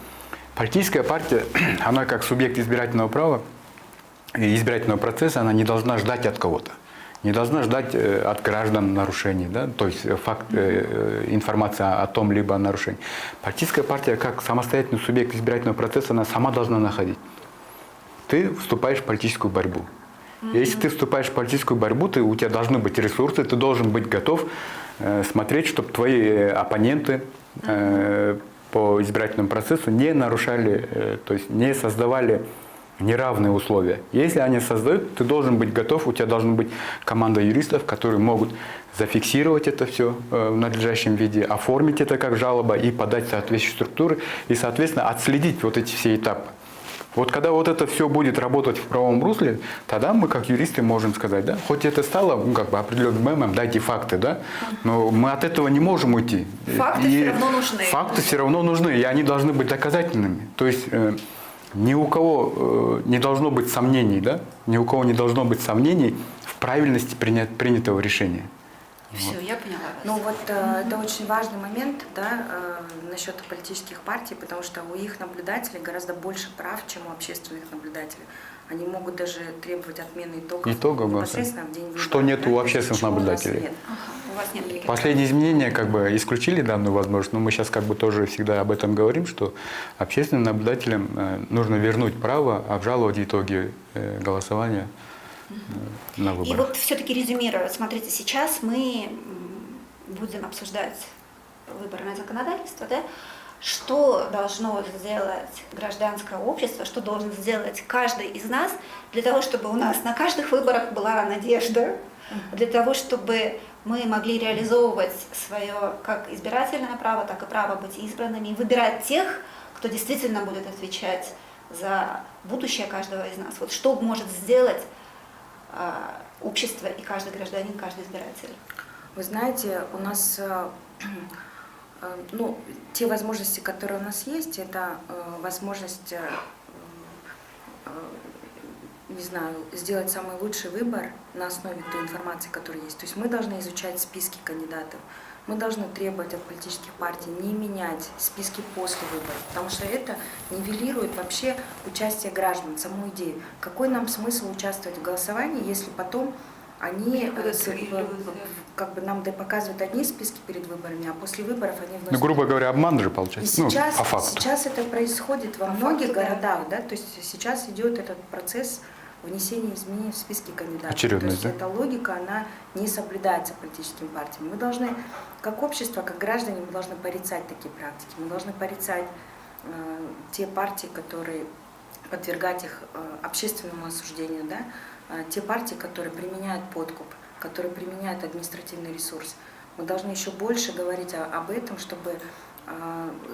Политическая партия, она как субъект избирательного права и избирательного процесса, она не должна ждать от кого-то. Не должна ждать от граждан нарушений, то есть информация о том либо о нарушении. Политическая партия как самостоятельный субъект избирательного процесса, она сама должна находить. Ты вступаешь в политическую борьбу. Если ты вступаешь в политическую борьбу, у тебя должны быть ресурсы, ты должен быть готов смотреть, чтобы твои оппоненты по избирательному процессу не нарушали, то есть не создавали неравные условия. Если они создают, ты должен быть готов, у тебя должна быть команда юристов, которые могут зафиксировать это все в надлежащем виде, оформить это как жалоба и подать соответствующие структуры, и, соответственно, отследить вот эти все этапы. Вот когда вот это все будет работать в правовом русле, тогда мы, как юристы, можем сказать, да, хоть это стало как бы определенным мемом, дайте факты, да, но мы от этого не можем уйти. Факты все равно нужны. Факты все равно нужны, и они должны быть доказательными. То есть ни у кого не должно быть сомнений, да, ни у кого не должно быть сомнений в правильности принятого решения. Все, я поняла вас. Ну вот это очень важный момент, да, насчет политических партий, потому что у их наблюдателей гораздо больше прав, чем у общественных наблюдателей. Они могут даже требовать отмены итогов непосредственно в день выборов. Что нет да? у общественных Чего у нас наблюдателей. нет. У вас нет таких. Последние изменения как бы исключили данную возможность, но мы сейчас как бы тоже всегда об этом говорим, что общественным наблюдателям нужно вернуть право обжаловать итоги голосования на И выборах. вот все-таки резюмируя, смотрите, сейчас мы будем обсуждать выборное законодательство, да? Что должно сделать гражданское общество, что должен сделать каждый из нас для того, чтобы у нас на каждых выборах была надежда, для того, чтобы мы могли реализовывать свое как избирательное право, так и право быть избранными, и выбирать тех, кто действительно будет отвечать за будущее каждого из нас. Вот что может сделать общество и каждый гражданин, каждый избиратель? Вы знаете, у нас ну, те возможности, которые у нас есть, это возможность, не знаю, сделать самый лучший выбор на основе той информации, которая есть. То есть мы должны изучать списки кандидатов, мы должны требовать от политических партий не менять списки после выборов, потому что это нивелирует вообще участие граждан, саму идею. Какой нам смысл участвовать в голосовании, если потом они как бы нам показывают одни списки перед выборами, а после выборов они вносят. Ну, грубо говоря, обман же И получается, сейчас, по факту. сейчас это происходит во По многих факту, да. городах, да, то есть сейчас идет этот процесс внесения изменений в списки кандидатов. Очередность, то есть да? эта логика, она не соблюдается политическими партиями. Мы должны, как общество, как граждане, мы должны порицать такие практики, мы должны порицать те партии, которые подвергать их общественному осуждению, да, те партии, которые применяют подкуп, которые применяют административный ресурс. Мы должны еще больше говорить об этом, чтобы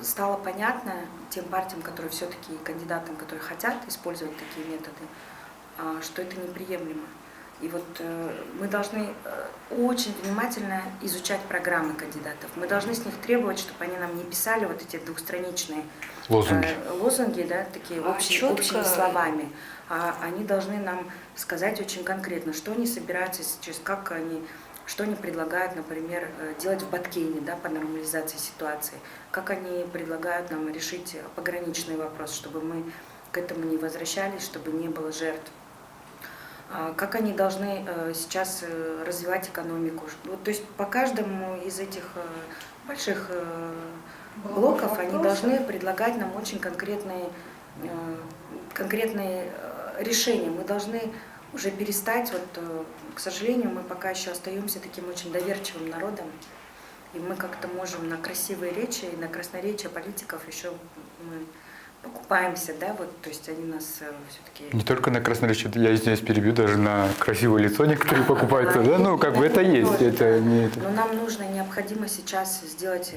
стало понятно тем партиям, которые все-таки, кандидатам, которые хотят использовать такие методы, что это неприемлемо. И вот мы должны очень внимательно изучать программы кандидатов. Мы должны с них требовать, чтобы они нам не писали вот эти двухстраничные лозунги, да, такие общими словами. А они должны нам сказать очень конкретно, что они собираются сейчас, что они предлагают, например, делать в Баткене, да, по нормализации ситуации, как они предлагают нам решить пограничный вопрос, чтобы мы к этому не возвращались, чтобы не было жертв. Как они должны сейчас развивать экономику. То есть по каждому из этих больших блоков они должны предлагать нам очень конкретные решения. Мы должны уже перестать, вот, к сожалению, мы пока еще остаемся таким очень доверчивым народом, и мы как-то можем на красивые речи и на красноречие политиков еще мы покупаемся, да, вот, то есть они нас все-таки... Не только на красноречие, я здесь перебью, даже на красивое лицо некоторые покупаются, да, ну, как бы это есть, это не... Но нам нужно, необходимо сейчас сделать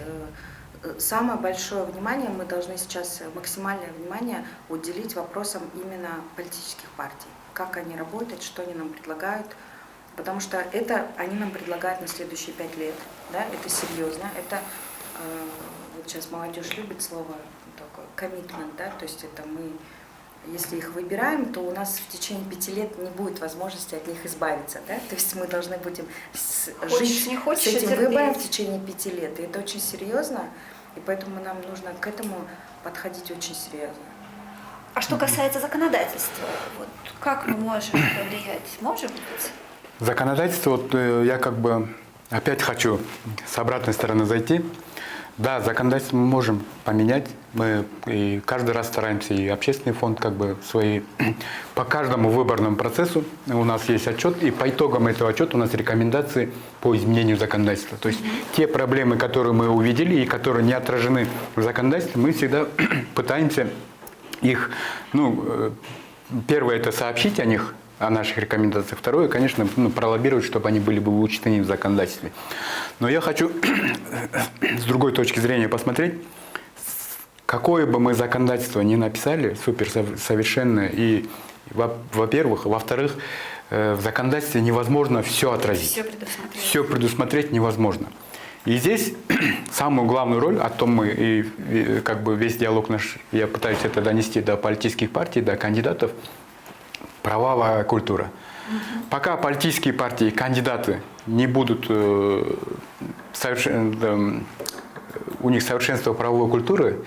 самое большое внимание, мы должны сейчас максимальное внимание уделить вопросам именно политических партий. Как они работают, что они нам предлагают, потому что это они нам предлагают на следующие 5 лет, да, это серьезно, это, вот сейчас молодежь любит слово такое, commitment, да, то есть это мы, если их выбираем, то у нас в течение 5 лет не будет возможности от них избавиться, да, то есть мы должны будем жить не хочешь, с этим терпеть. выбором в течение 5 лет, и это очень серьезно, и поэтому нам нужно к этому подходить очень серьезно. А что касается законодательства, вот как мы можем повлиять? Можем быть? Законодательство, вот я как бы опять хочу с обратной стороны зайти. Да, законодательство мы можем поменять. Мы и каждый раз стараемся, и общественный фонд как бы свои... По каждому выборному процессу у нас есть отчет, и по итогам этого отчета у нас рекомендации по изменению законодательства. То есть те проблемы, которые мы увидели и которые не отражены в законодательстве, мы всегда пытаемся их, ну, первое – это сообщить о них, о наших рекомендациях. Второе, конечно, пролоббировать, чтобы они были бы учтены в законодательстве. Но я хочу с другой точки зрения посмотреть, какое бы мы законодательство ни написали, суперсовершенное, и, во-первых, во-вторых, в законодательстве невозможно все отразить. Все предусмотреть невозможно. И здесь самую главную роль, о том мы и как бы весь диалог наш, я пытаюсь это донести до политических партий, до кандидатов, правовая культура. Пока политические партии, кандидаты не будут у них совершенство правовой культуры,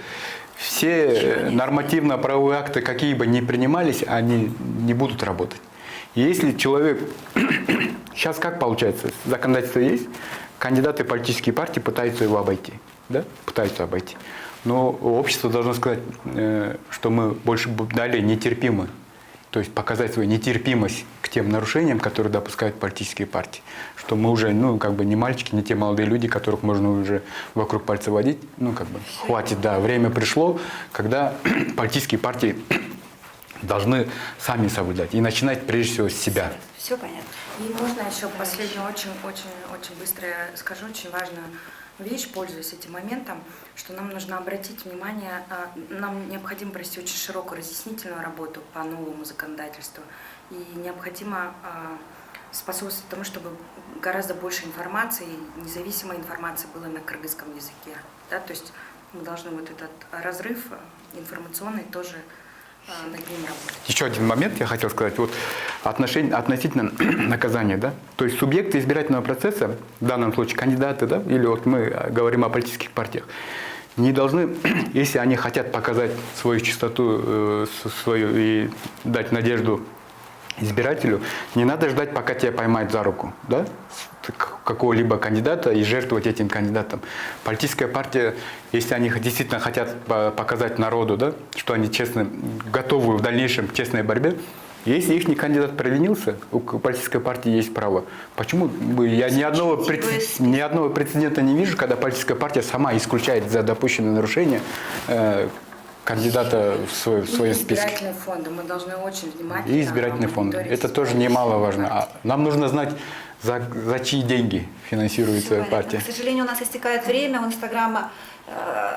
все нормативно-правовые акты, какие бы ни принимались, они не будут работать. И если человек... Сейчас как получается? Законодательство есть, кандидаты политические партии пытаются его обойти. Да? Пытаются обойти. Но общество должно сказать, что мы больше далее нетерпимы. То есть показать свою нетерпимость к тем нарушениям, которые допускают политические партии. Что мы уже, как бы не мальчики, не те молодые люди, которых можно уже вокруг пальца водить. Хватит, да, время пришло, когда политические партии должны сами соблюдать. И начинать прежде всего с себя. Все понятно. И можно еще последнюю, очень быстро я скажу, очень важную вещь, пользуясь этим моментом, что нам нужно обратить внимание, нам необходимо провести очень широкую разъяснительную работу по новому законодательству. И необходимо способствовать тому, чтобы гораздо больше информации, независимой информации было на кыргызском языке. Да? То есть мы должны вот этот разрыв информационный тоже над ним работать. Еще один момент я хотел сказать. Вот относительно наказания. Да? То есть субъекты избирательного процесса, в данном случае кандидаты, да, или вот мы говорим о политических партиях, не должны, если они хотят показать свою чистоту свою и дать надежду избирателю, не надо ждать, пока тебя поймают за руку, да, какого-либо кандидата и жертвовать этим кандидатом. Политическая партия, если они действительно хотят показать народу, да, что они честно, готовы в дальнейшем к честной борьбе, если их кандидат провинился, у политической партии есть право. Почему бы я ни одного прецедента не вижу, когда политическая партия сама исключает за допущенное нарушение кандидата в своем списке. Избирательные фонды, мы должны очень внимательно... И избирательные фонды. Это тоже немаловажно. Нам нужно знать, за чьи деньги финансируется партия. К сожалению, у нас истекает время, у Инстаграма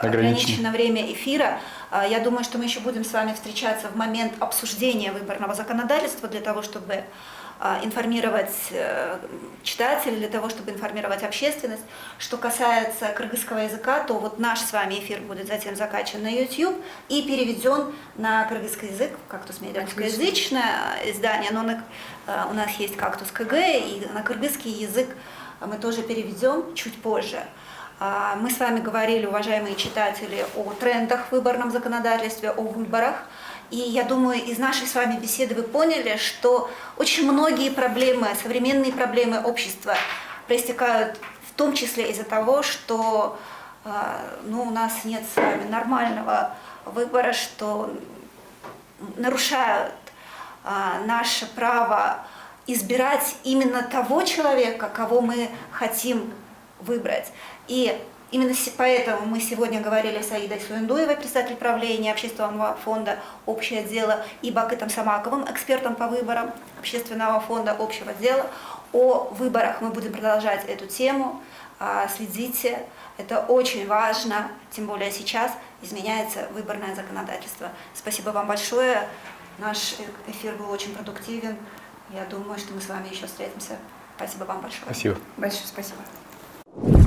ограничено время эфира. Я думаю, что мы еще будем с вами встречаться в момент обсуждения выборного законодательства для того, чтобы информировать читателей, для того, чтобы информировать общественность. Что касается кыргызского языка, то вот наш с вами эфир будет затем закачан на YouTube и переведен на кыргызский язык, «Кактус Медиа» русскоязычное издание, но у нас есть «Кактус КГ», и на кыргызский язык мы тоже переведем чуть позже. Мы с вами говорили, уважаемые читатели, о трендах в выборном законодательстве, о выборах. И я думаю, из нашей с вами беседы вы поняли, что очень многие проблемы, современные проблемы общества проистекают в том числе из-за того, что у нас нет с вами нормального выбора, что нарушают наше право избирать именно того человека, кого мы хотим выбрать. И именно поэтому мы сегодня говорили с Аидой Суиндуевой, председатель правления Общественного фонда «Общее дело», и Бакытом Самаковым, экспертом по выборам Общественного фонда «Общего дела». О выборах мы будем продолжать эту тему. Следите, это очень важно, тем более сейчас изменяется выборное законодательство. Спасибо вам большое. Наш эфир был очень продуктивен. Я думаю, что мы с вами еще встретимся. Спасибо вам большое. Спасибо. Большое спасибо.